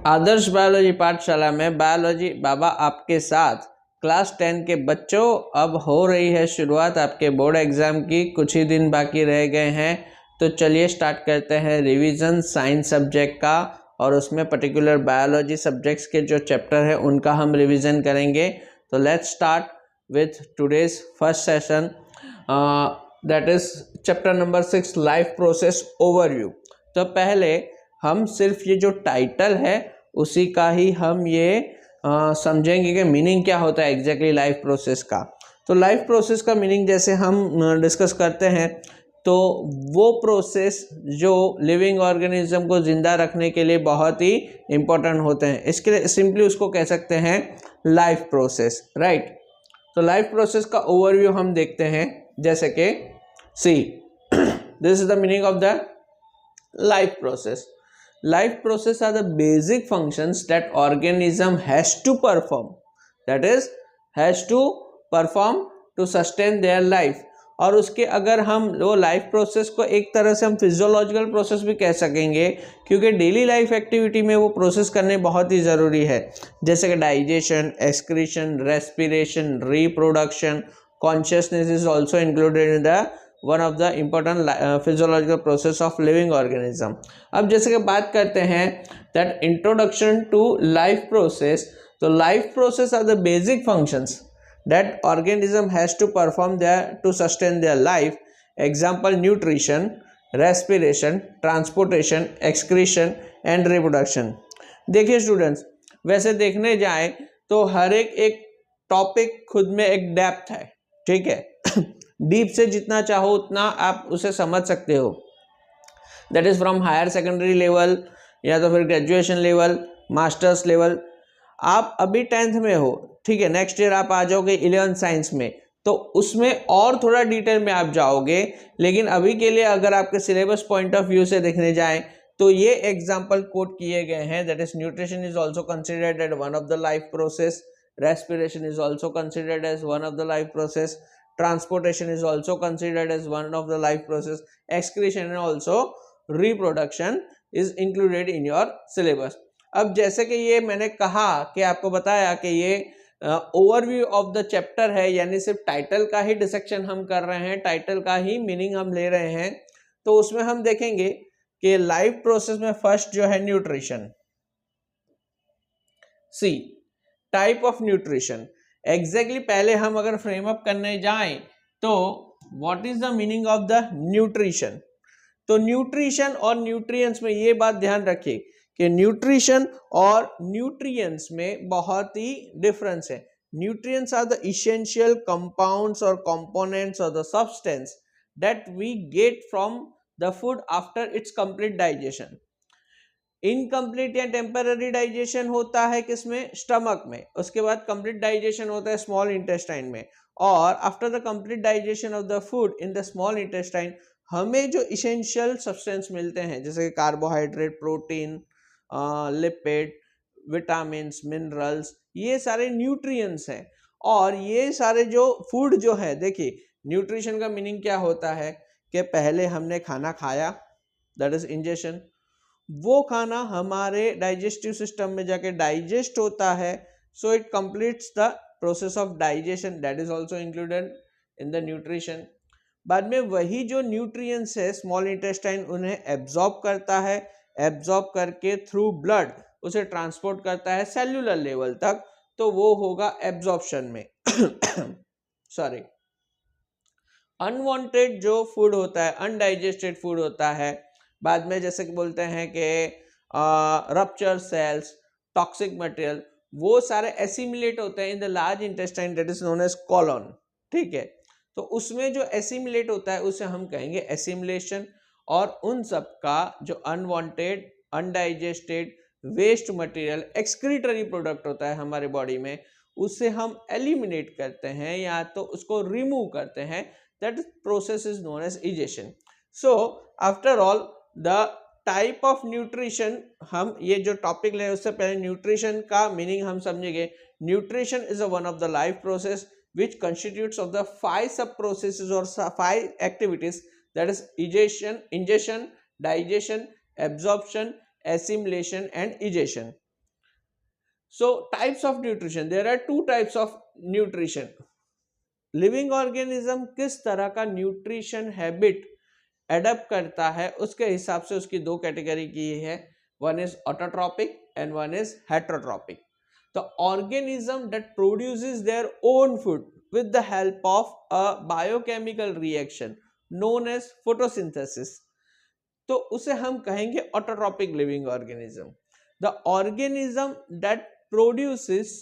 आदर्श biology पाठशाला में biology बाबा आपके साथ क्लास 10 के बच्चों, अब हो रही है शुरुआत आपके बोर्ड एग्ज़ाम की। कुछ ही दिन बाकी रह गए हैं, तो चलिए स्टार्ट करते हैं रिवीजन साइंस सब्जेक्ट का। और उसमें पर्टिकुलर बायोलॉजी सब्जेक्ट्स के जो चैप्टर है उनका हम रिवीजन करेंगे। तो let's start with today's first session, that is chapter number 6 life process overview. तो पहले हम सिर्फ ये जो टाइटल है उसी का ही हम ये समझेंगे कि मीनिंग क्या होता है एग्जैक्टली लाइफ प्रोसेस का। तो लाइफ प्रोसेस का मीनिंग जैसे हम डिस्कस करते हैं, तो वो प्रोसेस जो लिविंग ऑर्गेनिज्म को जिंदा रखने के लिए बहुत ही इम्पोर्टेंट होते हैं, इसके लिए सिंपली उसको कह सकते हैं लाइफ प्रोसेस, राइट। तो लाइफ प्रोसेस का ओवरव्यू हम देखते हैं, जैसे कि see this is the meaning of the life process. Life process are the basic functions that organism has to perform, that is has to perform to sustain their life. और उसके अगर हम वो लाइफ प्रोसेस को एक तरह से हम फिजियोलॉजिकल प्रोसेस भी कह सकेंगे, क्योंकि डेली लाइफ एक्टिविटी में वो प्रोसेस करने बहुत ही ज़रूरी है, जैसे कि digestion, excretion, respiration, reproduction, consciousness is also included in the one of the important physiological process of living organism. अब जैसे कि बात करते हैं that introduction to life process, तो life process are the basic functions that organism has to perform there to sustain their life. Example nutrition, respiration, transportation, excretion and reproduction. देखिए students, वैसे देखने जाए तो हर एक टॉपिक खुद में एक डेप्थ है, ठीक है। डीप से जितना चाहो उतना आप उसे समझ सकते हो, that is from higher secondary level या तो फिर ग्रेजुएशन लेवल, मास्टर्स लेवल। आप अभी 10th में हो, ठीक है, नेक्स्ट ईयर आप आ जाओगे 11th साइंस में, तो उसमें और थोड़ा डिटेल में आप जाओगे। लेकिन अभी के लिए अगर आपके सिलेबस पॉइंट ऑफ व्यू से देखने जाएं तो ये एग्जाम्पल कोट किए गए हैं, that is nutrition is also considered as one of the life process, respiration is also considered as one of the life process, transportation is also considered as one of the life process, excretion and also reproduction is included in your syllabus. अब जैसे कि ये मैंने कहा कि आपको बताया कि ये ओवरव्यू ऑफ द चैप्टर है, यानी सिर्फ टाइटल का ही डिसेक्शन हम कर रहे हैं, टाइटल का ही मीनिंग हम ले रहे हैं। तो उसमें हम देखेंगे कि लाइफ प्रोसेस में फर्स्ट जो है nutrition, see type of nutrition. Exactly पहले हम अगर फ्रेम अप करने जाएं तो what is the meaning of the nutrition. तो न्यूट्रिशन और न्यूट्रिएंट्स में ये बात ध्यान रखिए कि न्यूट्रिशन और न्यूट्रिएंट्स में बहुत ही डिफरेंस है। Nutrients are the essential compounds और कंपोनेंट्स और the substance that we get from the food after its complete digestion. Incomplete या टेम्पररी डाइजेशन होता है किसमें, स्टमक में, उसके बाद कंप्लीट डाइजेशन होता है स्मॉल इंटेस्टाइन में, और after the complete digestion of the food in the small intestine हमें जो इसेंशियल सब्सटेंस मिलते हैं, जैसे carbohydrate, protein, lipid, vitamins, minerals, ये सारे न्यूट्रिएंट्स हैं। और ये सारे जो फूड जो है, देखिए न्यूट्रिशन का मीनिंग क्या होता है कि पहले हमने खाना खाया, दैट इज इंजेशन, वो खाना हमारे डाइजेस्टिव सिस्टम में जाके डाइजेस्ट होता है, so it completes the process of digestion, that is also included in the nutrition. बाद में वही जो न्यूट्रिएंट्स है स्मॉल इंटेस्टाइन उन्हें एब्जॉर्ब करता है, एब्जॉर्ब करके थ्रू ब्लड उसे ट्रांसपोर्ट करता है सेल्यूलर लेवल तक, तो वो होगा एब्जॉर्प्शन में सॉरी। अनवांटेड जो फूड होता है, अनडाइजेस्टेड फूड होता है, बाद में जैसे कि बोलते हैं कि रप्चर सेल्स, टॉक्सिक मटेरियल, वो सारे एसिमिलेट होते हैं in the large intestine, that is known as colon, ठीक है। तो उसमें जो एसिमिलेट होता है उसे हम कहेंगे एसिमिलेशन, और उन सब का जो unwanted, undigested waste material, excretory product होता है हमारे बॉडी में, उससे हम एलिमिनेट करते हैं या तो उसको रिमूव करते हैं, that process is known as egestion. So after all the type of nutrition, हम ये जो टॉपिक ले उससे पहले न्यूट्रिशन का मीनिंग हम समझेंगे। Nutrition is a one of the life process which constitutes of the 5 sub processes or 5 activities, that is ingestion, digestion, absorption, assimilation and egestion. So types of nutrition, there are two types of nutrition. Living organism किस तरह का nutrition habit adapt करता है उसके हिसाब से उसकी दो कैटेगरी की है, one is autotrophic and one is heterotrophic. The organism that produces their own food with the help of a biochemical reaction known as photosynthesis, तो उसे हम कहेंगे autotrophic living organism. The organism that produces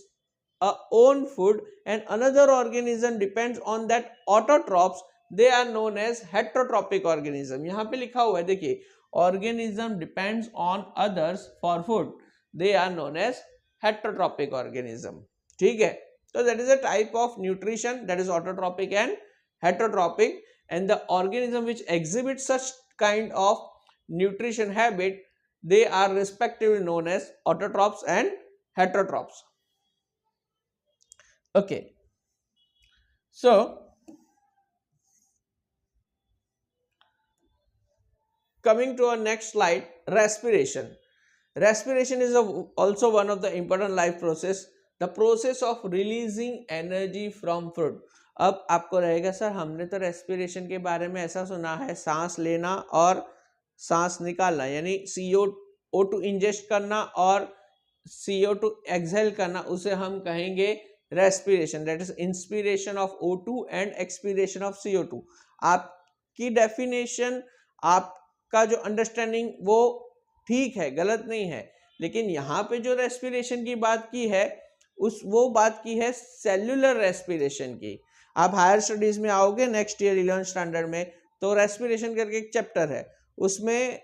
a own food and another organism depends on that autotrophs, they are known as heterotrophic organism. यहाँ पे लिखा हुआ है देखिए, organism depends on others for food, they are known as heterotrophic organism. ठीक है, so that is a type of nutrition that is autotrophic and heterotrophic, and the organism which exhibit such kind of nutrition habit, they are respectively known as autotrophs and heterotrophs. Okay, so coming to our next slide, respiration. Respiration is also one of the important life process, the process of releasing energy from food. अब आपको रहेगा sir हमने तो respiration के बारे में ऐसा सुना है, सांस लेना और सांस निकालना, यानी CO2 इंजेस्ट करना और CO2 एक्सहेल करना, उसे हम कहेंगे respiration. That is inspiration of O2 and expiration of CO2. आपकी डेफिनेशन, आपका जो अंडरस्टैंडिंग वो ठीक है, गलत नहीं है, लेकिन यहाँ पे जो रेस्पिरेशन की बात की है वो बात की है सेल्यूलर रेस्पिरेशन की. आप हायर स्टडीज में आओगे नेक्स्ट ईयर 11th स्टैंडर्ड में, तो रेस्पिरेशन करके एक चैप्टर है, उसमें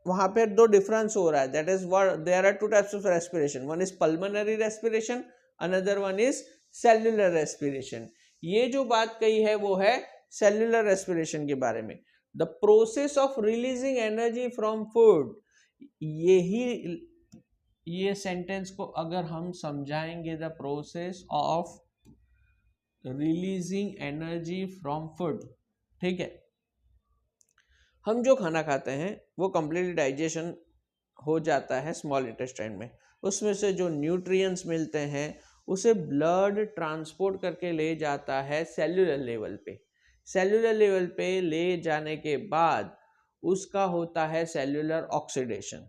वहाँ पे दो डिफरेंस हो रहा है. That is there are two types of respiration, one is pulmonary respiration, another one is cellular respiration. ये जो बात कही है वो है सेल्यूलर रेस्पिरेशन के बारे में. The process of releasing energy from food, ये सेंटेंस को अगर हम समझाएंगे, the process of releasing energy from food, ठीक है, हम जो खाना खाते हैं वो कंप्लीटली डाइजेशन हो जाता है स्मॉल इंटेस्टाइन में, उसमें से जो न्यूट्रिएंट्स मिलते हैं उसे ब्लड ट्रांसपोर्ट करके ले जाता है सेल्यूलर लेवल पे. सेल्यूलर लेवल पे ले जाने के बाद उसका होता है सेल्यूलर ऑक्सीडेशन.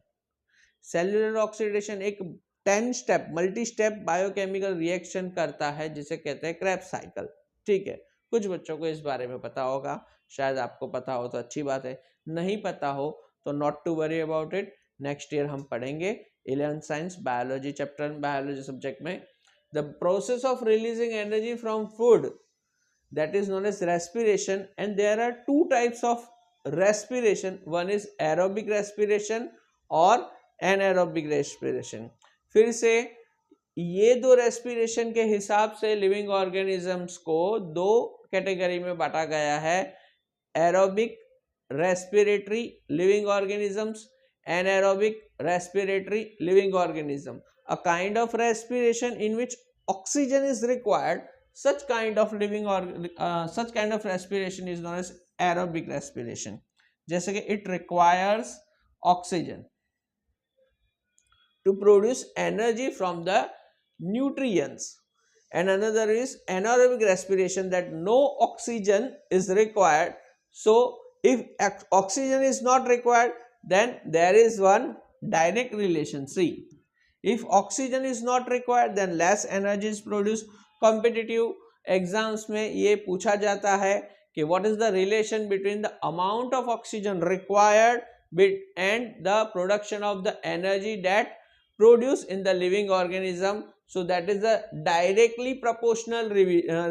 सेल्यूलर ऑक्सीडेशन एक 10 step multi step biochemical reaction करता है जिसे कहते हैं क्रेब्स साइकिल. ठीक है, कुछ बच्चों को इस बारे में पता होगा, शायद आपको पता हो तो अच्छी बात है, नहीं पता हो तो not to worry about it. Next year हम पढ़ेंगे 11th science biology chapter, biology subject में. The process of releasing energy from food, that is known as respiration, and there are two types of respiration, one is aerobic respiration और anaerobic respiration. फिर से ये दो respiration के हिसाब से living organisms को दो कैटेगरी में बांटा गया है, aerobic respiratory living organisms, anaerobic respiratory living organism. A kind of respiration in which oxygen is required, such kind of respiration is known as aerobic respiration. जैसे कि it requires oxygen to produce energy from the nutrients, and another is anaerobic respiration that no oxygen is required. So if oxygen is not required, then there is one direct relation. See, if oxygen is not required, then less energy is produced. Competitive exams में ये पूछा जाता है कि what is the relation between the amount of oxygen required and the production of the energy that produce in the living organism. So that is the directly proportional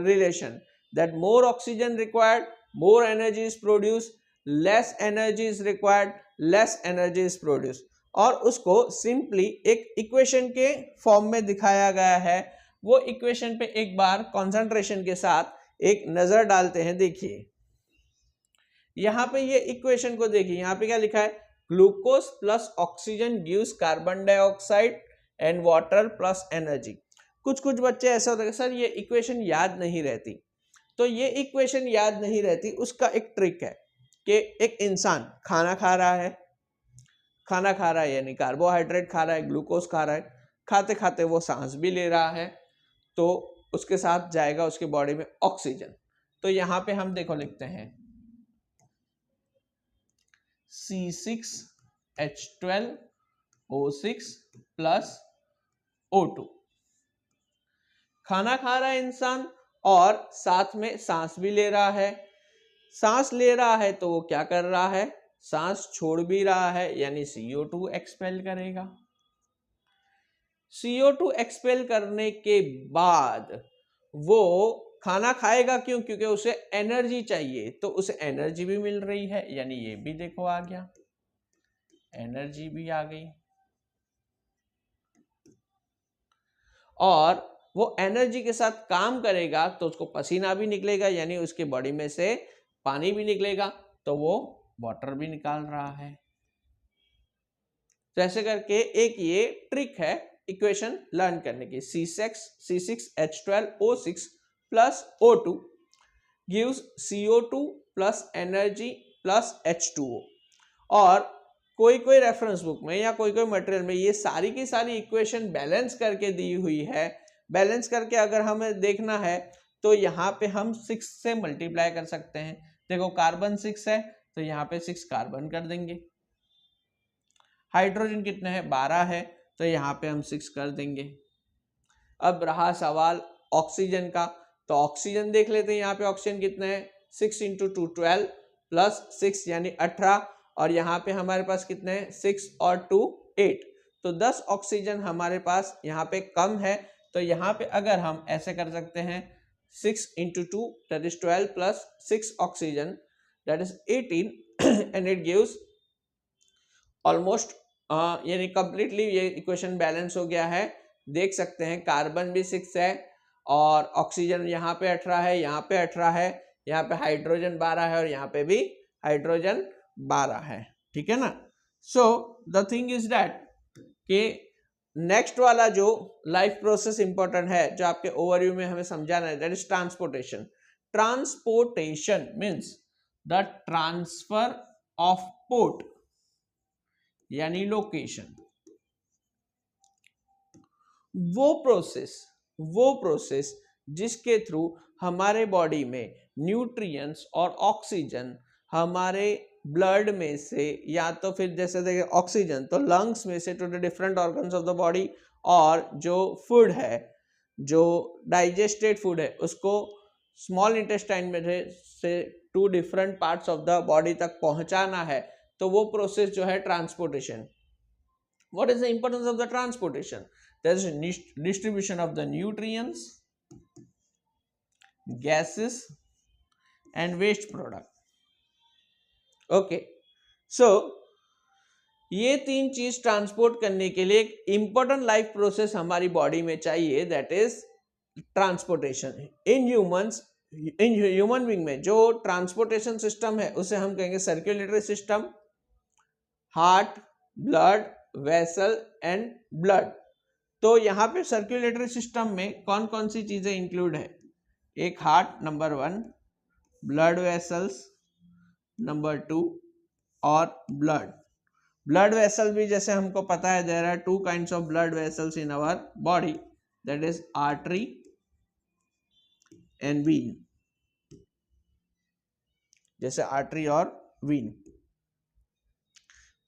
relation, that more oxygen required more energy is produce, less energy is required less energy is produce. और उसको simply एक equation के form में दिखाया गया है. वो equation पे एक बार कंसंट्रेशन के साथ एक नजर डालते हैं. देखिए यहाँ पे ये इक्वेशन को देखिए, यहाँ पे क्या लिखा है, glucose plus oxygen gives carbon dioxide and water plus energy. कुछ बच्चे ऐसा होता है सर ये इक्वेशन याद नहीं रहती. तो ये इक्वेशन याद नहीं रहती, उसका एक ट्रिक है कि एक इंसान खाना खा रहा है यानी कार्बोहाइड्रेट खा रहा है, ग्लूकोज खा रहा है, खाते खाते वो सांस भी ले रहा है, तो उसके साथ जाएगा उसकी बॉडी में ऑक्सीजन। तो यहाँ पे हम देखो लिखते हैं C6H12O6 प्लस O2। खाना खा रहा है इंसान और साथ में सांस भी ले रहा है। सांस ले रहा है तो वो क्या कर रहा है, सांस छोड़ भी रहा है, यानी CO2 एक्सपेल करेगा। CO2 एक्सपेल करने के बाद वो खाना खाएगा, क्यों? क्योंकि उसे एनर्जी चाहिए, तो उसे एनर्जी भी मिल रही है, यानी ये भी देखो आ गया, एनर्जी भी आ गई। और वो एनर्जी के साथ काम करेगा तो उसको पसीना भी निकलेगा, यानी उसकी बॉडी में से पानी भी निकलेगा, तो वो वाटर भी निकाल रहा है। तो ऐसे करके एक ये ट्रिक है इक्वेशन लर्न करने की। C6H12O6 plus O2 gives CO2 plus energy plus H2O। और कोई कोई रेफरेंस बुक में या कोई कोई मटेरियल में ये सारी की सारी इक्वेशन बैलेंस करके दी हुई है। बैलेंस करके अगर हमें देखना है तो यहाँ पे हम 6 से मल्टीप्लाई कर सकते हैं। देखो कार्बन 6 है तो यहाँ पे 6 कार्बन कर देंगे। हाइड्रोजन कितने हैं, 12 है, तो यहाँ पे हम 6 कर देंगे। अब रहा सवाल ऑक्सीजन का, तो ऑक्सीजन देख लेते हैं। यहाँ पे ऑक्सीजन कितने हैं, 6 × 2 12 प्लस 6 यानी 18, और यहाँ पे हमारे पास कितने हैं, 6 और 2 8, तो 10 ऑक्सीजन हमारे पास यहाँ पे कम है। तो यहाँ पे अगर हम ऐसे कर सकते हैं 6 × 2 that is 12 plus 6 oxygen that is 18 and it gives almost यानी कंप्लीटली ये इक्वेशन बैलेंस हो गया है। देख सकते हैं कार्बन भी 6 है और ऑक्सीजन यहाँ पे 18 है, यहाँ पे 18 है, यहाँ पे हाइड्रोजन 12 है और यहाँ पे भी हाइड्रोजन 12 है। ठीक है ना। So the thing is that कि नेक्स्ट वाला जो लाइफ प्रोसेस इंपॉर्टेंट है, जो आपके ओवरव्यू में हमें समझाना है, that is transportation. Transportation means the transfer of port यानी लोकेशन। वो प्रोसेस जिसके थ्रू हमारे बॉडी में न्यूट्रिएंट्स और ऑक्सीजन हमारे ब्लड में से, या तो फिर जैसे देखिए ऑक्सीजन तो लंग्स में से to the different organs of the body, और जो फूड है, जो डाइजेस्टेड फूड है, उसको स्मॉल इंटेस्टाइन में से to different parts of the body तक पहुंचाना है, तो वो प्रोसेस जो है transportation. What is the importance of the transportation? There is distribution of the nutrients, gases and waste product. Okay, so ये तीन चीज ट्रांसपोर्ट करने के लिए एक इंपॉर्टेंट लाइफ प्रोसेस हमारी बॉडी में चाहिए, that is transportation. In human being में जो ट्रांसपोर्टेशन सिस्टम है उसे हम कहेंगे circulatory system, heart, blood vessel and blood. तो यहाँ पे सर्कुलेटरी सिस्टम में कौन कौन सी चीजें इंक्लूड है? एक heart number 1, blood vessels number 2 और ब्लड वेसल भी जैसे हमको पता है there are 2 kinds of blood vessels in our body, that is artery and vein. जैसे आर्टरी और वीन।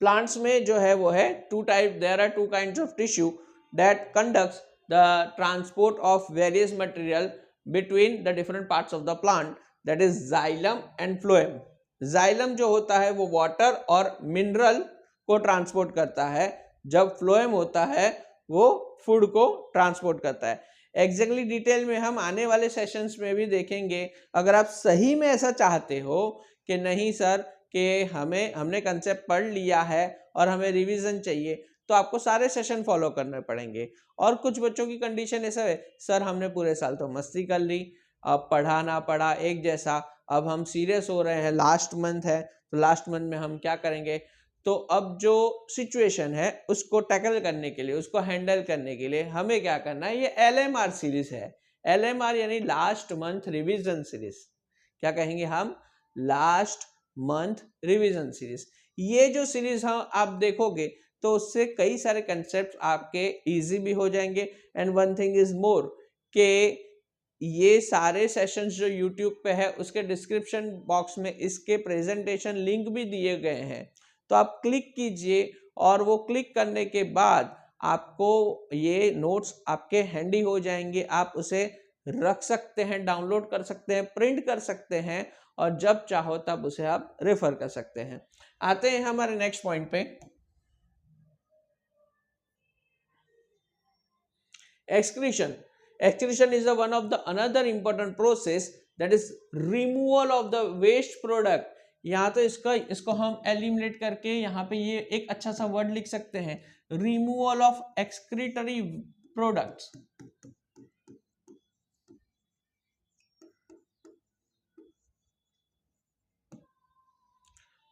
प्लांट्स में जो है वो है there are 2 kinds of tissue that conducts the transport of various material between the different parts of the plant, that is xylem and phloem. Xylem जो होता है वो वाटर और मिनरल को ट्रांसपोर्ट करता है, जब फ्लोएम होता है वो फूड को ट्रांसपोर्ट करता है। एग्जैक्टली डिटेल में हम आने वाले सेशंस में भी देखेंगे। अगर आप सही में ऐसा चाहते हो कि नहीं सर कि हमने कंसेप्ट पढ़ लिया है और हमें रिवीजन चाहिए, तो आपको सारे सेशन फॉलो करने पड़ेंगे। और कुछ बच्चों की कंडीशन ऐसा है, सर हमने पूरे साल तो मस्ती कर ली, अब पढ़ा ना पढ़ा एक जैसा, अब हम सीरियस हो रहे हैं, लास्ट मंथ है, तो लास्ट मंथ में हम क्या करेंगे? तो अब जो सिचुएशन है उसको टैकल करने के लिए, उसको हैंडल करने के लिए हमें क्या करना है? ये LMR सीरीज है। LMR यानी लास्ट मंथ रिवीजन सीरीज। क्या कहेंगे हम? Last month revision series. ये जो सीरीज आप देखोगे तो उससे कई सारे कंसेप्ट आपके इजी भी हो जाएंगे। And one thing is more कि ये सारे सेशंस जो यूट्यूब पे है उसके डिस्क्रिप्शन बॉक्स में इसके प्रेजेंटेशन लिंक भी दिए गए हैं, तो आप क्लिक कीजिए और वो क्लिक करने के बाद आपको ये नोट्स आपके हैंडी हो जाएंगे। आप उसे रख सकते हैं, डाउनलोड कर सकते हैं, प्रिंट कर सकते हैं और जब चाहो तब उसे आप रेफर कर सकते हैं। आते हैं हमारे नेक्स्ट पॉइंट पे। Excretion. Excretion is the one of the another important process, that is removal of the waste product. यहाँ तो इसको हम एलिमिनेट करके यहाँ पे ये एक अच्छा सा वर्ड लिख सकते हैं, removal of excretory products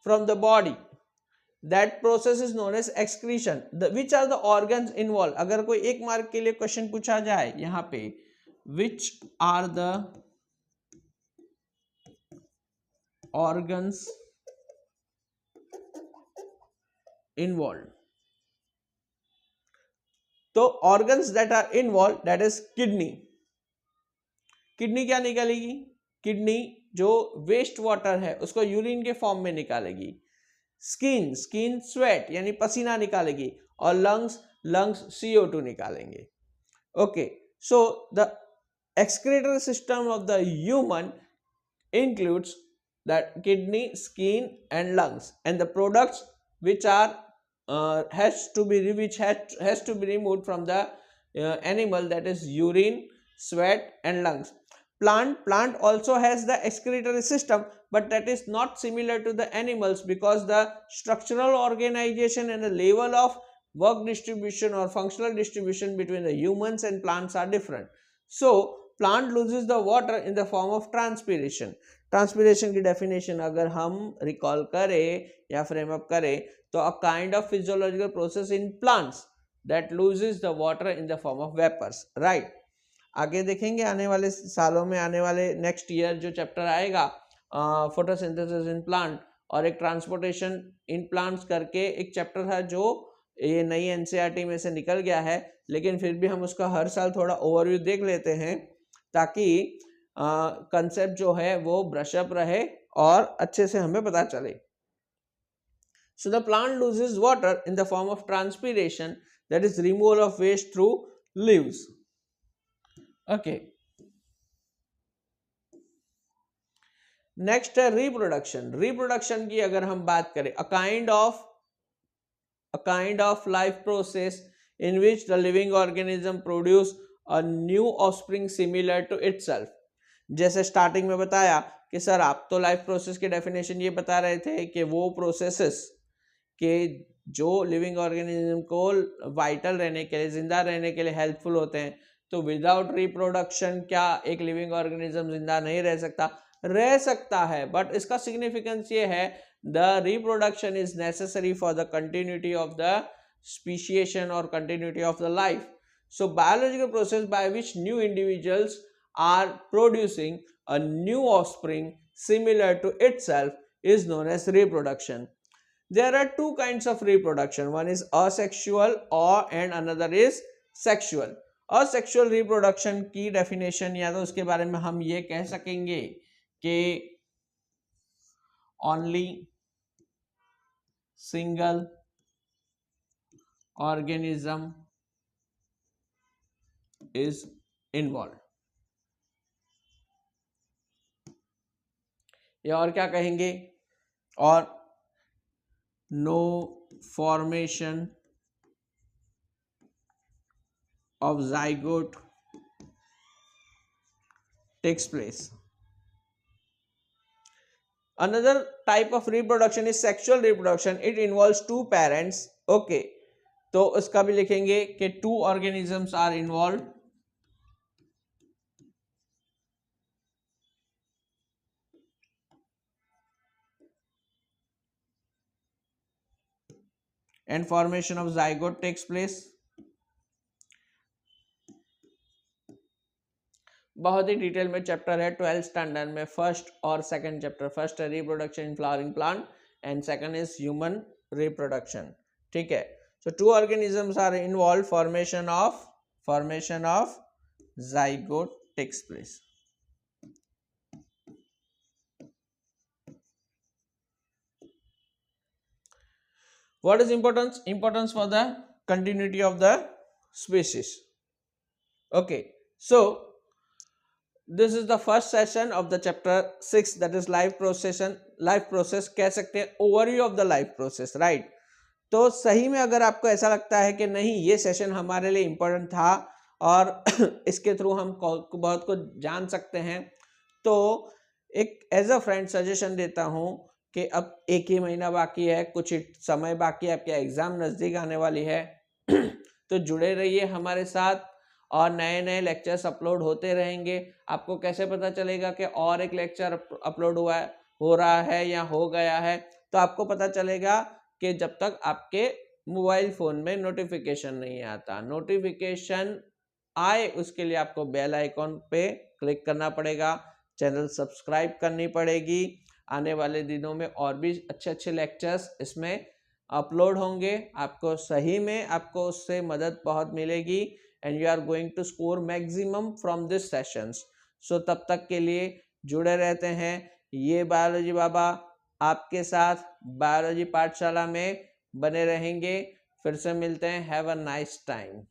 from the body. That process is known as excretion. Which are the organs involved? अगर कोई एक मार्क के लिए क्वेश्चन पूछा जाए यहाँ पे, which are the organs involved? तो organs that are involved, that is kidney. Kidney क्या निकालेगी? किडनी जो वेस्ट वाटर है उसको यूरिन के फॉर्म में निकालेगी। स्किन स्वेट यानी पसीना निकालेगी और लंग्स CO2 निकालेंगे। Okay, so the excretory system of the human includes that kidney, skin and lungs, and the products which are has to be removed from the animal, that is urine, sweat and lungs. Plant also has the excretory system, but that is not similar to the animals because the structural organization and the level of work distribution or functional distribution between the humans and plants are different. So plant loses the water in the form of transpiration. Transpiration की definition अगर हम recall करें या frame up करें तो a kind of physiological process in plants that loses the water in the form of vapours, right. आगे देखेंगे आने वाले सालों में, आने वाले नेक्स्ट ईयर जो चैप्टर आएगा फोटोसिंथेसिस इन प्लांट और एक ट्रांसपोर्टेशन इन प्लांट्स करके एक चैप्टर था जो ये नई एनसीईआरटी में से निकल गया है, लेकिन फिर भी हम उसका हर साल थोड़ा ओवरव्यू देख लेते हैं ताकि कंसेप्ट जो है वो ब्रशअप रहे और अच्छे से हमें पता चले। So the plant loses water in the form of transpiration, that is removal of waste through leaves. Okay. Next है रिप्रोडक्शन। रिप्रोडक्शन की अगर हम बात करें, a kind of life process in which the living organism produce a new offspring similar to itself. जैसे starting में बताया कि सर आप तो लाइफ प्रोसेस की डेफिनेशन ये बता रहे थे कि वो प्रोसेसेस के जो लिविंग ऑर्गेनिज्म को वाइटल रहने के लिए, जिंदा रहने के लिए हेल्पफुल होते हैं, तो विदाउट रिप्रोडक्शन क्या एक लिविंग ऑर्गेनिज्म जिंदा नहीं रह सकता? रह सकता है, बट इसका सिग्निफिकेंस ये है the reproduction is necessary for the continuity of the speciation और continuity of the life. So biological process by which new individuals are producing a new offspring similar to itself is known as reproduction. There are two kinds of reproduction. One is asexual and another is sexual. Asexual reproduction की definition या तो उसके बारे में हम ये कह सकेंगे कि only single organism is involved. या और क्या कहेंगे, और no formation of zygote takes place. Another type of reproduction is sexual reproduction. It involves two parents. Okay, तो उसका भी लिखेंगे कि two organisms are involved. And formation of zygote takes place. बहुत ही डिटेल में चैप्टर है 12th स्टैंडर्ड में, first और सेकंड चैप्टर। फर्स्ट है reproduction in flowering plant and second is human reproduction, ठीक है। So two organisms are involved, formation of zygote takes place. What is importance for the continuity of the species? Okay, so this is the first session of the chapter 6, that is life process कह सकते हैं, overview of the life process, right? तो सही में अगर आपको ऐसा लगता है कि नहीं ये सेशन हमारे लिए इम्पोर्टेंट था और इसके थ्रू हम बहुत कुछ जान सकते हैं, तो एक एज अ फ्रेंड सजेशन देता हूँ कि अब एक ही महीना बाकी है, कुछ समय बाकी है, आपके एग्ज़ाम नज़दीक आने वाली है तो जुड़े रहिए हमारे साथ और नए नए लेक्चर्स अपलोड होते रहेंगे। आपको कैसे पता चलेगा कि और एक लेक्चर अपलोड हो रहा है या हो गया है? तो आपको पता चलेगा कि जब तक आपके मोबाइल फ़ोन में नोटिफिकेशन नहीं आता। नोटिफिकेशन आए उसके लिए आपको बेल आइकॉन पे क्लिक करना पड़ेगा, चैनल सब्सक्राइब करनी पड़ेगी। आने वाले दिनों में और भी अच्छे अच्छे लेक्चर्स इसमें अपलोड होंगे। आपको सही में आपको उससे मदद बहुत मिलेगी and you are going to score maximum from this sessions. So तब तक के लिए जुड़े रहते हैं। ये बायोलॉजी बाबा आपके साथ बायोलॉजी पाठशाला में बने रहेंगे। फिर से मिलते हैं। Have a nice time.